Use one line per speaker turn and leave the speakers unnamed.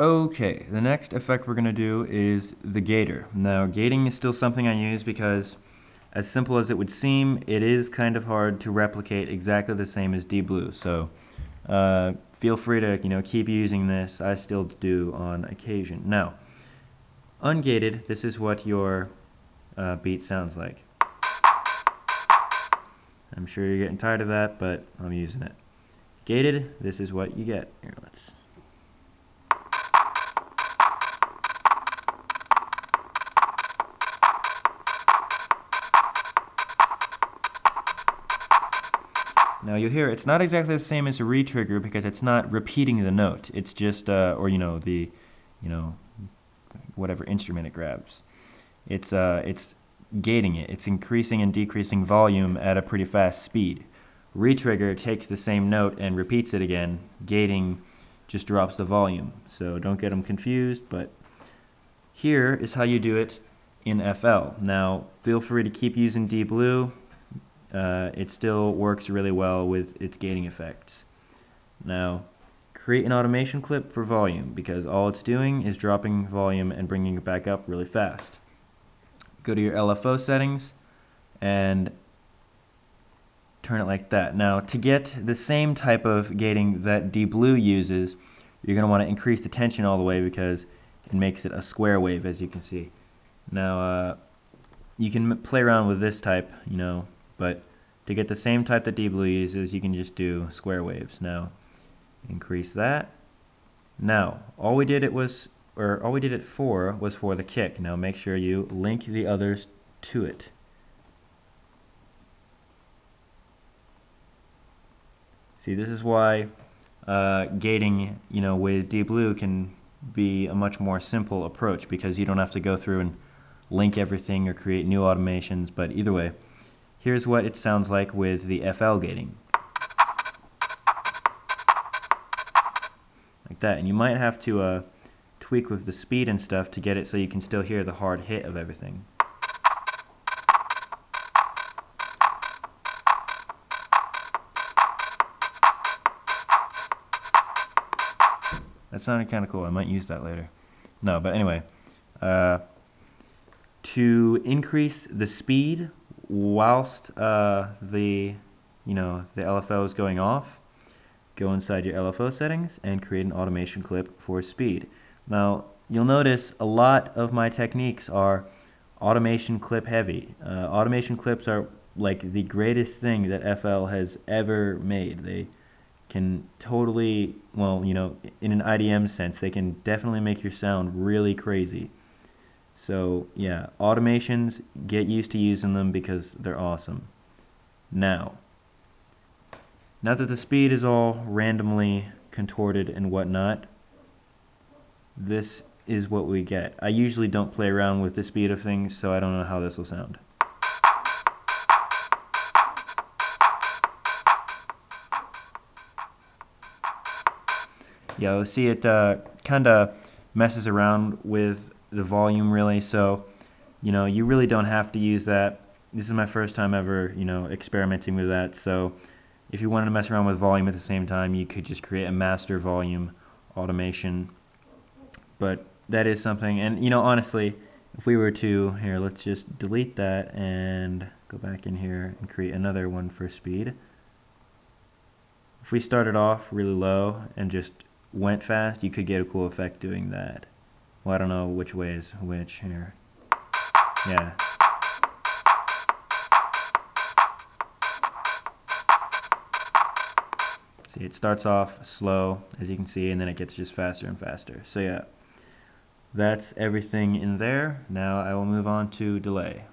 Okay, the next effect we're going to do is the gator. Now, gating is still something I use because, as simple as it would seem, it is kind of hard to replicate exactly the same as dBlue. So, feel free to keep using this. I still do on occasion. Now, ungated, this is what your beat sounds like. I'm sure you're getting tired of that, but I'm using it. Gated, this is what you get. Here, let's. Now you'll hear it's not exactly the same as a retrigger because it's not repeating the note. It's just, or the, whatever instrument it grabs. It's gating it. It's increasing and decreasing volume at a pretty fast speed. Retrigger takes the same note and repeats it again. Gating just drops the volume. So don't get them confused, but here is how you do it in FL. Now feel free to keep using dBlue. It still works really well with its gating effects. Now, create an automation clip for volume because all it's doing is dropping volume and bringing it back up really fast. Go to your LFO settings and turn it like that. Now, to get the same type of gating that dBlue uses, you're going to want to increase the tension all the way because it makes it a square wave, as you can see. Now, you can play around with this type, but to get the same type that dBlue uses, you can just do square waves. Now, increase that. Now, all we did it for was for the kick. Now, make sure you link the others to it. See, this is why gating, with dBlue can be a much more simple approach because you don't have to go through and link everything or create new automations. But either way, here's what it sounds like with the FL gating. Like that. And you might have to tweak with the speed and stuff to get it so you can still hear the hard hit of everything. That sounded kind of cool. I might use that later. No, but anyway, to increase the speed whilst the LFO is going off, go inside your LFO settings and create an automation clip for speed. Now, you'll notice a lot of my techniques are automation clip heavy. Automation clips are like the greatest thing that FL has ever made. They can totally, in an IDM sense, they can definitely make your sound really crazy. So yeah, automations, get used to using them because they're awesome. Now that the speed is all randomly contorted and whatnot, this is what we get. I usually don't play around with the speed of things, so I don't know how this will sound. Yeah, you'll see it kind of messes around with the volume really, so you really don't have to use that. This is my first time ever experimenting with that, so if you wanted to mess around with volume at the same time, you could just create a master volume automation. But that is something, and honestly, if we were to, here, let's just delete that and go back in here and create another one for speed. If we started off really low and just went fast, you could get a cool effect doing that. Well, I don't know which way is which here. Yeah. See, it starts off slow, as you can see, and then it gets just faster and faster. So yeah, that's everything in there. Now I will move on to delay.